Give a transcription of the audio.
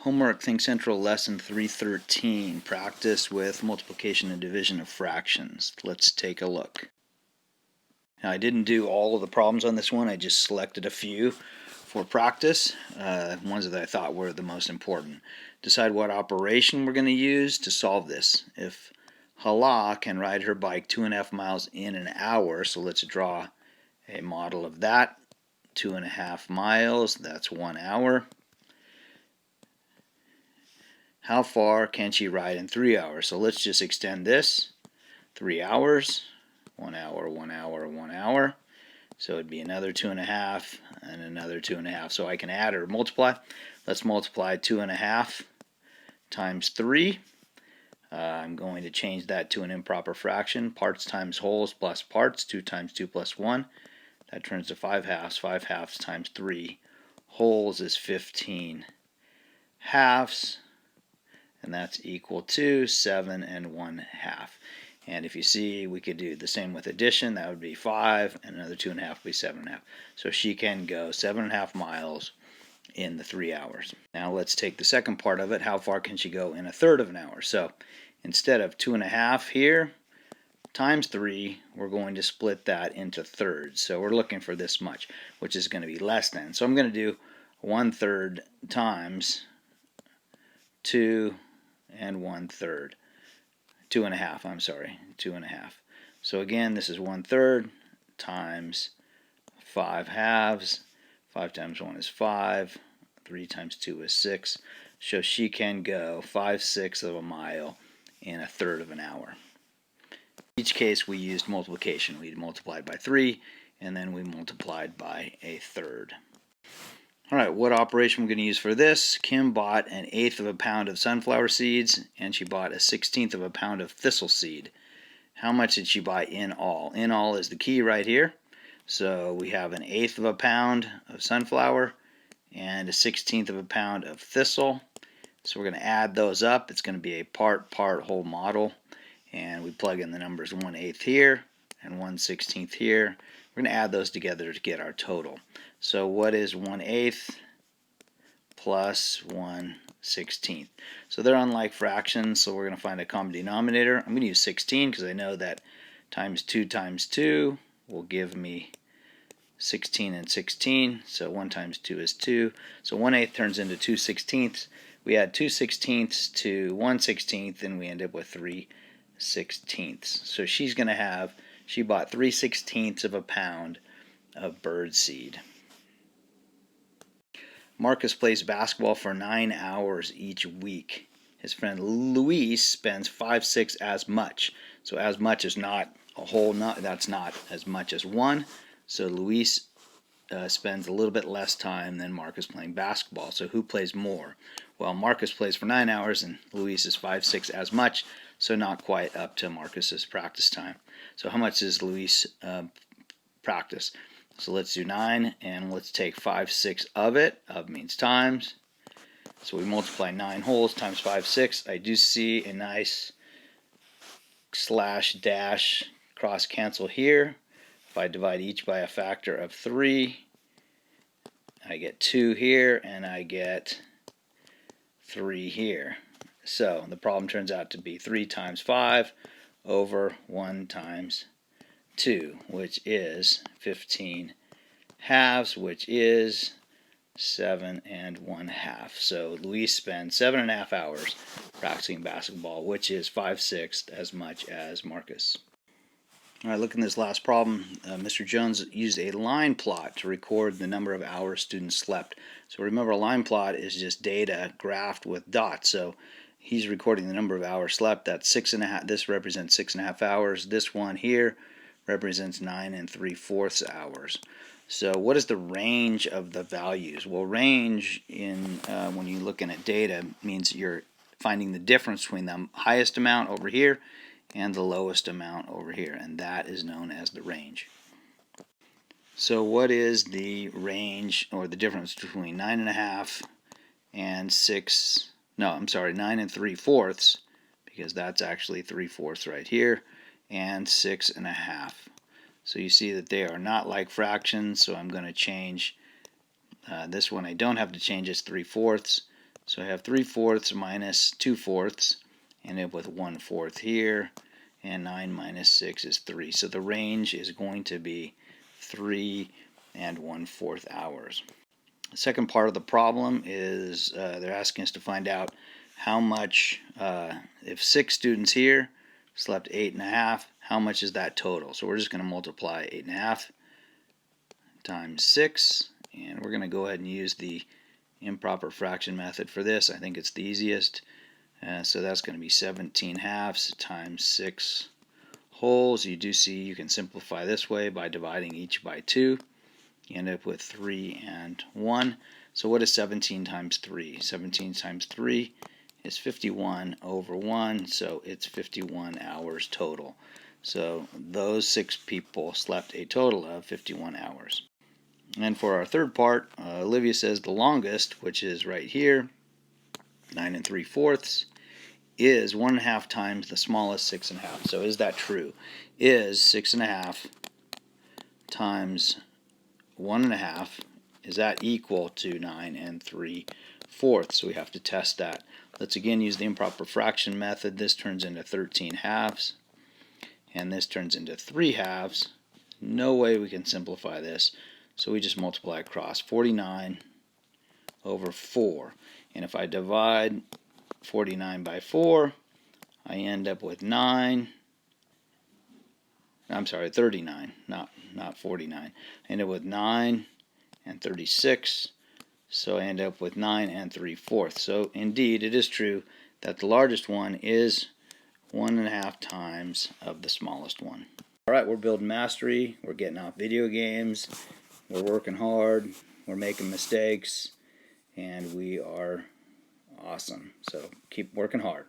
Homework ThinkCentral Lesson 313, Practice with Multiplication and Division of Fractions. Let's take a look. Now, I didn't do all of the problems on this one. I just selected a few for practice, ones that I thought were the most important. Decide what operation we're going to use to solve this. If Hala can ride her bike 2.5 miles in an hour, so let's draw a model of that. 2.5 miles, that's 1 hour. How far can she ride in 3 hours? So let's just extend this. 3 hours, 1 hour, 1 hour, 1 hour. So it'd be another 2.5 and another 2.5. So I can add or multiply. Let's multiply 2.5 times 3. I'm going to change that to an improper fraction. Parts times wholes plus parts. 2 times 2 plus 1. That turns to 5 halves. 5 halves times 3 wholes is 15 halves. And that's equal to 7 1/2. And if you see, we could do the same with addition. That would be 5, and another 2.5 would be 7.5. So she can go 7.5 miles in the 3 hours. Now let's take the second part of it. How far can she go in a third of an hour? So instead of 2.5 here times 3, we're going to split that into thirds. So we're looking for this much, which is going to be less than. So I'm going to do 1/3 times 2 1/3. 2.5, I'm sorry, 2.5. So again, this is 1/3 times 5 halves. 5 times 1 is 5. 3 times 2 is 6. So she can go 5/6 of a mile in a third of an hour. In each case, we used multiplication. We multiplied by 3, and then we multiplied by a third. All right, what operation we're going to use for this? Kim bought 1/8 of a pound of sunflower seeds, and she bought 1/16 of a pound of thistle seed. How much did she buy in all? In all is the key right here. So we have 1/8 of a pound of sunflower and 1/16 of a pound of thistle. So we're going to add those up. It's going to be a part whole model. And we plug in the numbers 1/8 here and 1/16 here. We're going to add those together to get our total. So what is 1/8 plus 1/16? So they're unlike fractions, so we're going to find a common denominator. I'm going to use 16 because I know that times 2 will give me 16 and 16. So 1 times 2 is 2. So 1/8 turns into 2/16. We add 2/16 to 1/16, and we end up with 3/16. So she's going to have, she bought 3/16 of a pound of bird seed. Marcus plays basketball for 9 hours each week. His friend Luis spends 5/6 as much. So as much is not a whole, that's not as much as 1. So Luis spends a little bit less time than Marcus playing basketball. So who plays more? Well, Marcus plays for 9 hours and Luis is 5/6 as much, so not quite up to Marcus's practice time. So how much does Luis practice? So let's do 9, and let's take 5/6 of it. Of means times. So we multiply 9 wholes times 5/6. I do see a nice slash dash cross cancel here. If I divide each by a factor of 3, I get 2 here, and I get 3 here. So the problem turns out to be 3 times 5 over 1 times 2, which is 15 halves, which is 7 1/2. So Luis spends 7.5 hours practicing basketball, which is 5/6 as much as Marcus. All right, look in this last problem. Mr. Jones used a line plot to record the number of hours students slept. So remember, a line plot is just data graphed with dots. So he's recording the number of hours slept. That's 6.5. This represents 6.5 hours. This one here represents 9 3/4 hours. So what is the range of the values? Well, range in when you're looking at data means you're finding the difference between the highest amount over here and the lowest amount over here, and that is known as the range. So what is the range or the difference between 9.5 and 6? No, I'm sorry, 9 3/4, because that's actually 3/4 right here, and 6.5. So you see that they are not like fractions, so I'm going to change this one. I don't have to change, it's 3/4. So I have 3/4 minus 2/4, end up with 1/4 here, and 9 minus 6 is 3. So the range is going to be 3 and 1/4 hours. The second part of the problem is they're asking us to find out how much, if 6 students here slept 8.5, how much is that total? So we're just going to multiply 8.5 times 6, and we're going to go ahead and use the improper fraction method for this. I think it's the easiest. So that's going to be 17/2 times 6 wholes. You do see you can simplify this way by dividing each by 2. You end up with 3 and 1. So what is 17 times 3? 17 times 3 is 51 over 1, so it's 51 hours total. So those 6 people slept a total of 51 hours. And for our third part, Olivia says the longest, which is right here, 9 3/4, is 1.5 times the smallest 6.5. So is that true? Is 6.5 times 1.5, is that equal to 9 3/4? So we have to test that. Let's again use the improper fraction method. This turns into 13/2, and this turns into 3/2. No way we can simplify this, so we just multiply across. 49 over 4. And if I divide 49 by 4, I end up with 39, not 49. I end up with 9 and 36, so I end up with 9 3/4. So indeed, it is true that the largest one is 1.5 times of the smallest one. Alright, we're building mastery, we're getting off video games, we're working hard, we're making mistakes, and we are awesome. So keep working hard.